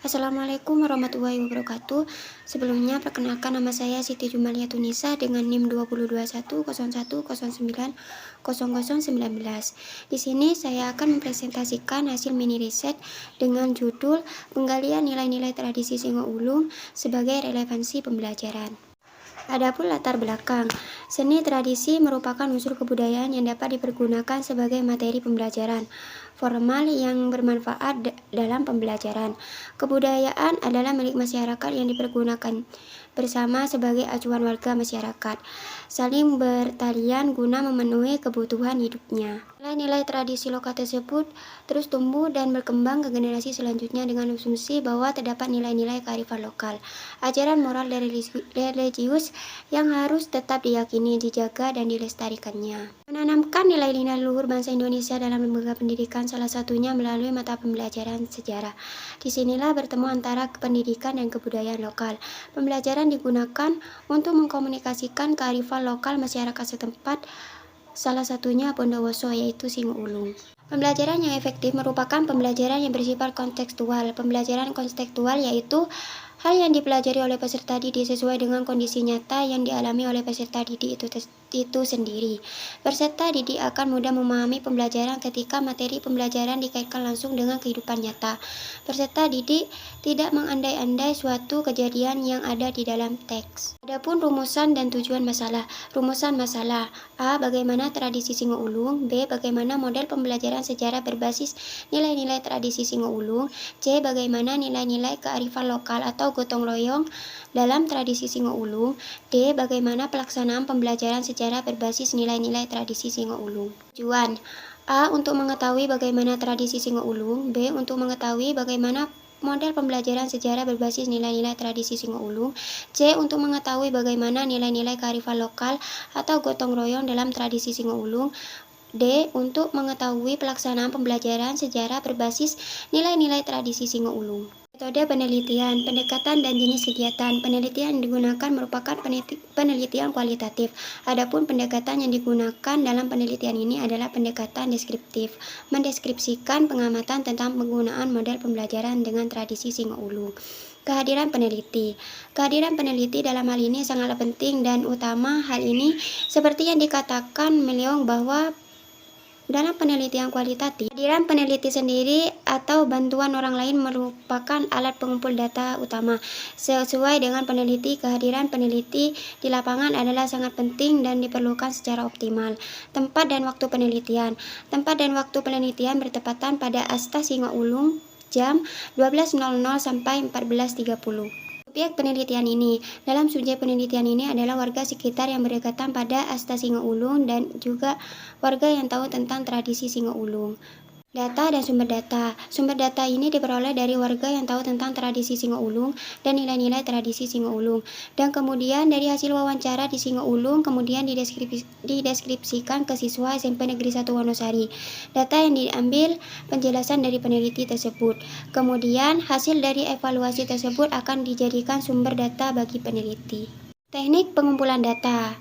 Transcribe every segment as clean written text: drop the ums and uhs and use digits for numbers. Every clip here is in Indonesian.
Assalamualaikum warahmatullahi wabarakatuh. Sebelumnya perkenalkan nama saya Siti Jumalia Tunisa dengan NIM 202101090019. Di sini saya akan mempresentasikan hasil mini riset dengan judul Penggalian Nilai-nilai Tradisi Singo Ulung sebagai Relevansi Pembelajaran. Adapun latar belakang, seni tradisi merupakan unsur kebudayaan yang dapat dipergunakan sebagai materi pembelajaran formal yang bermanfaat dalam pembelajaran. Kebudayaan adalah milik masyarakat yang dipergunakan bersama sebagai acuan warga masyarakat, saling bertalian guna memenuhi kebutuhan hidupnya. Nilai-nilai tradisi lokal tersebut terus tumbuh dan berkembang ke generasi selanjutnya dengan asumsi bahwa terdapat nilai-nilai kearifan lokal, ajaran moral dan religius yang harus tetap diyakini, dijaga, dan dilestarikannya. Menanamkan nilai-nilai luhur bangsa Indonesia dalam lembaga pendidikan salah satunya melalui mata pembelajaran sejarah. Disinilah bertemu antara pendidikan dan kebudayaan lokal. Pembelajaran digunakan untuk mengkomunikasikan kearifan lokal masyarakat setempat, salah satunya Bondowoso yaitu Singo Ulung. Pembelajaran yang efektif merupakan pembelajaran yang bersifat kontekstual. Pembelajaran kontekstual yaitu hal yang dipelajari oleh peserta didik sesuai dengan kondisi nyata yang dialami oleh peserta didik itu sendiri. Peserta didik akan mudah memahami pembelajaran ketika materi pembelajaran dikaitkan langsung dengan kehidupan nyata. Peserta didik tidak mengandai-andai suatu kejadian yang ada di dalam teks. Adapun rumusan dan tujuan masalah. Rumusan masalah: A. Bagaimana tradisi Singo Ulung. B. Bagaimana model pembelajaran sejarah berbasis nilai-nilai tradisi Singo Ulung. C. Bagaimana nilai-nilai kearifan lokal atau gotong royong dalam tradisi Singo Ulung. D. Bagaimana pelaksanaan pembelajaran sejarah berbasis nilai-nilai tradisi Singo Ulung. Tujuan: A. Untuk mengetahui bagaimana tradisi Singo Ulung. B. Untuk mengetahui bagaimana model pembelajaran sejarah berbasis nilai-nilai tradisi Singo Ulung. C. Untuk mengetahui bagaimana nilai-nilai kearifan lokal atau gotong royong dalam tradisi Singo Ulung. D. Untuk mengetahui pelaksanaan pembelajaran sejarah berbasis nilai-nilai tradisi Singo Ulung. Metode penelitian, pendekatan, dan jenis kegiatan. Penelitian yang digunakan merupakan penelitian kualitatif. Adapun pendekatan yang digunakan dalam penelitian ini adalah pendekatan deskriptif, mendeskripsikan pengamatan tentang penggunaan model pembelajaran dengan tradisi Singo Ulung. Kehadiran peneliti. Kehadiran peneliti dalam hal ini sangatlah penting dan utama. Hal ini seperti yang dikatakan Meleong bahwa dalam penelitian kualitatif, kehadiran peneliti sendiri atau bantuan orang lain merupakan alat pengumpul data utama. Sesuai dengan peneliti, kehadiran peneliti di lapangan adalah sangat penting dan diperlukan secara optimal. Tempat dan waktu penelitian. Tempat dan waktu penelitian bertepatan pada Asta Singo Ulung jam 12.00 sampai 14.30. Subjek penelitian ini. Dalam subjek penelitian ini adalah warga sekitar yang berdekatan pada Asta Singo Ulung dan juga warga yang tahu tentang tradisi Singo Ulung. Data dan sumber data. Sumber data ini diperoleh dari warga yang tahu tentang tradisi Singo Ulung dan nilai-nilai tradisi Singo Ulung. Dan kemudian dari hasil wawancara di Singo Ulung kemudian dideskripsikan ke siswa SMP Negeri 1 Wonosari. Data yang diambil penjelasan dari peneliti tersebut. Kemudian hasil dari evaluasi tersebut akan dijadikan sumber data bagi peneliti. Teknik pengumpulan data.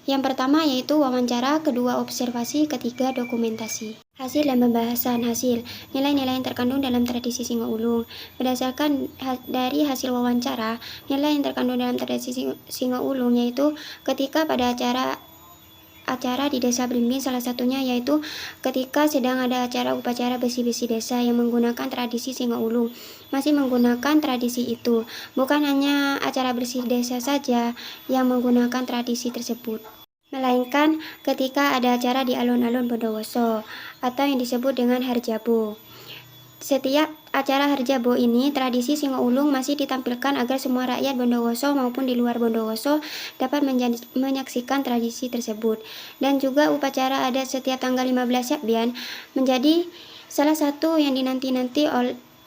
Yang pertama yaitu wawancara, kedua observasi, ketiga dokumentasi. Hasil dan pembahasan. Hasil: nilai-nilai yang terkandung dalam tradisi Singo Ulung. Berdasarkan dari hasil wawancara, nilai yang terkandung dalam tradisi Singo Ulung yaitu ketika pada acara di desa Blimbing, salah satunya yaitu ketika sedang ada acara upacara besi-besi desa yang menggunakan tradisi Singo Ulung. Masih menggunakan tradisi itu, bukan hanya acara bersih desa saja yang menggunakan tradisi tersebut, melainkan ketika ada acara di alun-alun Bondowoso atau yang disebut dengan Harjabo. Setiap acara Harjabo ini, tradisi Singo Ulung masih ditampilkan agar semua rakyat Bondowoso maupun di luar Bondowoso dapat menyaksikan tradisi tersebut. Dan juga upacara adat setiap tanggal 15 Syakban menjadi salah satu yang dinanti-nanti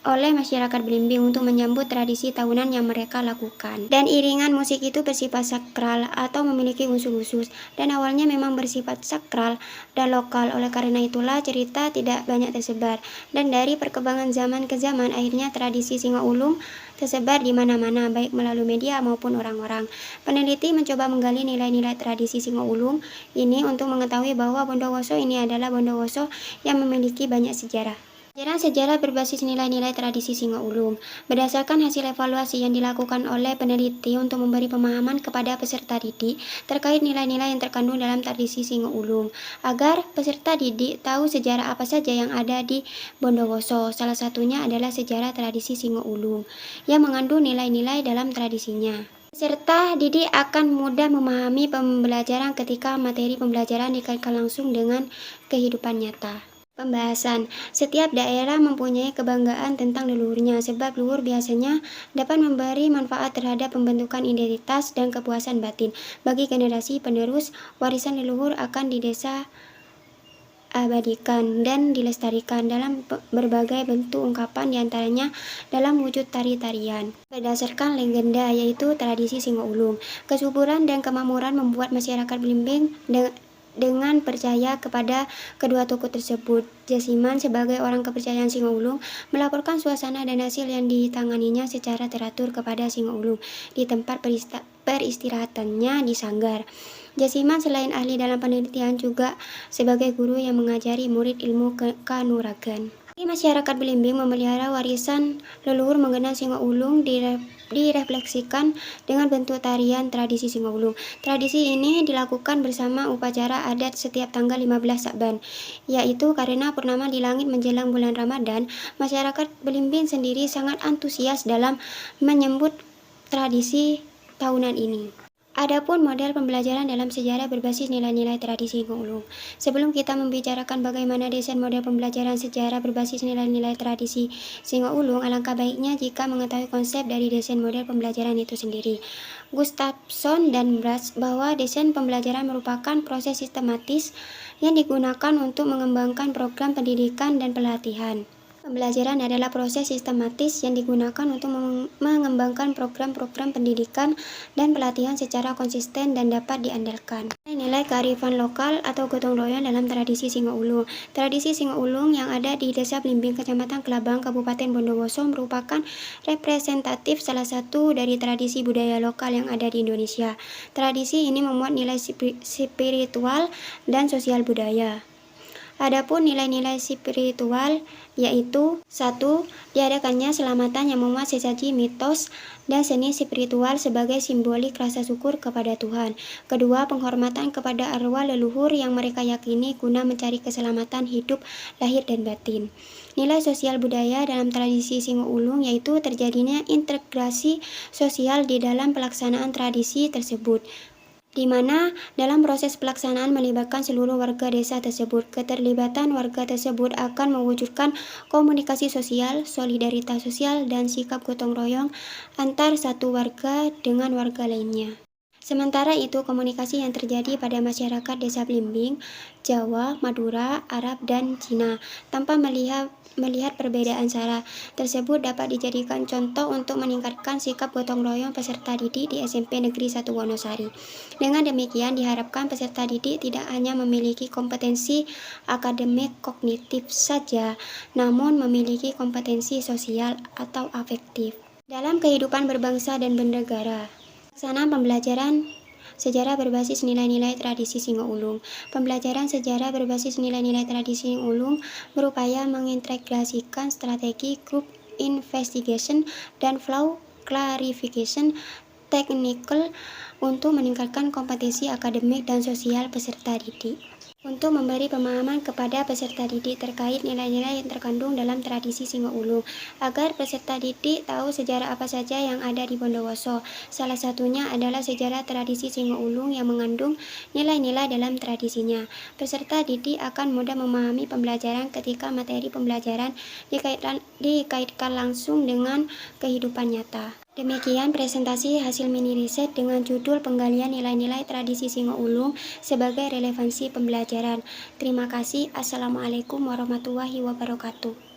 oleh masyarakat Blimbing untuk menyambut tradisi tahunan yang mereka lakukan. Dan iringan musik itu bersifat sakral atau memiliki unsur khusus, dan awalnya memang bersifat sakral dan lokal. Oleh karena itulah cerita tidak banyak tersebar, dan dari perkembangan zaman ke zaman akhirnya tradisi Singo Ulung tersebar di mana-mana, baik melalui media maupun orang-orang. Peneliti mencoba menggali nilai-nilai tradisi Singo Ulung ini untuk mengetahui bahwa Bondowoso ini adalah Bondowoso yang memiliki banyak sejarah. Pembelajaran sejarah berbasis nilai-nilai tradisi Singo Ulung. Berdasarkan hasil evaluasi yang dilakukan oleh peneliti untuk memberi pemahaman kepada peserta didik terkait nilai-nilai yang terkandung dalam tradisi Singo Ulung, agar peserta didik tahu sejarah apa saja yang ada di Bondowoso. Salah satunya adalah sejarah tradisi Singo Ulung yang mengandung nilai-nilai dalam tradisinya. Peserta didik akan mudah memahami pembelajaran ketika materi pembelajaran dikaitkan langsung dengan kehidupan nyata. Pembahasan. Setiap daerah mempunyai kebanggaan tentang leluhurnya, sebab leluhur biasanya dapat memberi manfaat terhadap pembentukan identitas dan kepuasan batin. Bagi generasi penerus, warisan leluhur akan di desa abadikan dan dilestarikan dalam berbagai bentuk ungkapan, diantaranya dalam wujud tari-tarian. Berdasarkan legenda, yaitu tradisi Singo Ulung, kesuburan dan kemakmuran membuat masyarakat Belimbing dengan percaya kepada kedua tokoh tersebut. Jasiman sebagai orang kepercayaan Singo Ulung melaporkan suasana dan hasil yang ditanganinya secara teratur kepada Singo Ulung di tempat peristirahatannya di Sanggar. Jasiman selain ahli dalam penelitian juga sebagai guru yang mengajari murid ilmu kanuragan. Masyarakat Belimbing memelihara warisan leluhur mengenal Singo Ulung direfleksikan dengan bentuk tarian tradisi Singo Ulung. Tradisi ini dilakukan bersama upacara adat setiap tanggal 15 Sakban, yaitu karena purnama di langit menjelang bulan Ramadan. Masyarakat Belimbing sendiri sangat antusias dalam menyambut tradisi tahunan ini. Adapun model pembelajaran dalam sejarah berbasis nilai-nilai tradisi Singo Ulung. Sebelum kita membicarakan bagaimana desain model pembelajaran sejarah berbasis nilai-nilai tradisi Singo Ulung, alangkah baiknya jika mengetahui konsep dari desain model pembelajaran itu sendiri. Gustafsson dan Bratz bahwa desain pembelajaran merupakan proses sistematis yang digunakan untuk mengembangkan program pendidikan dan pelatihan. Pembelajaran adalah proses sistematis yang digunakan untuk mengembangkan program-program pendidikan dan pelatihan secara konsisten dan dapat diandalkan. Nilai kearifan lokal atau gotong royong dalam tradisi Singo Ulung. Tradisi Singo Ulung yang ada di Desa Belimbing, Kecamatan Kelabang, Kabupaten Bondowoso merupakan representatif salah satu dari tradisi budaya lokal yang ada di Indonesia. Tradisi ini memuat nilai spiritual dan sosial budaya. Adapun nilai-nilai spiritual yaitu 1. Diadakannya selamatan yang memuat sesaji mitos dan seni spiritual sebagai simbolik rasa syukur kepada Tuhan. 2. Penghormatan kepada arwah leluhur yang mereka yakini guna mencari keselamatan hidup, lahir, dan batin. Nilai sosial budaya dalam tradisi Singo Ulung yaitu terjadinya integrasi sosial di dalam pelaksanaan tradisi tersebut, di mana dalam proses pelaksanaan melibatkan seluruh warga desa tersebut. Keterlibatan warga tersebut akan mewujudkan komunikasi sosial, solidaritas sosial, dan sikap gotong royong antar satu warga dengan warga lainnya. Sementara itu, komunikasi yang terjadi pada masyarakat Desa Belimbing, Jawa, Madura, Arab, dan Cina tanpa melihat perbedaan sara tersebut dapat dijadikan contoh untuk meningkatkan sikap gotong royong peserta didik di SMP Negeri 1 Wonosari. Dengan demikian, diharapkan peserta didik tidak hanya memiliki kompetensi akademik kognitif saja, namun memiliki kompetensi sosial atau afektif dalam kehidupan berbangsa dan bernegara. Pelaksanaan pembelajaran sejarah berbasis nilai-nilai tradisi Singo Ulung. Pembelajaran sejarah berbasis nilai-nilai tradisi Singo Ulung berupaya mengintegrasikan strategi group investigation dan flow clarification technical untuk meningkatkan kompetensi akademik dan sosial peserta didik. Untuk memberi pemahaman kepada peserta didik terkait nilai-nilai yang terkandung dalam tradisi Singo Ulung, agar peserta didik tahu sejarah apa saja yang ada di Bondowoso. Salah satunya adalah sejarah tradisi Singo Ulung yang mengandung nilai-nilai dalam tradisinya. Peserta didik akan mudah memahami pembelajaran ketika materi pembelajaran dikaitkan langsung dengan kehidupan nyata. Demikian presentasi hasil mini riset dengan judul Penggalian Nilai-Nilai Tradisi Singo Ulung sebagai Relevansi Pembelajaran. Terima kasih. Assalamualaikum warahmatullahi wabarakatuh.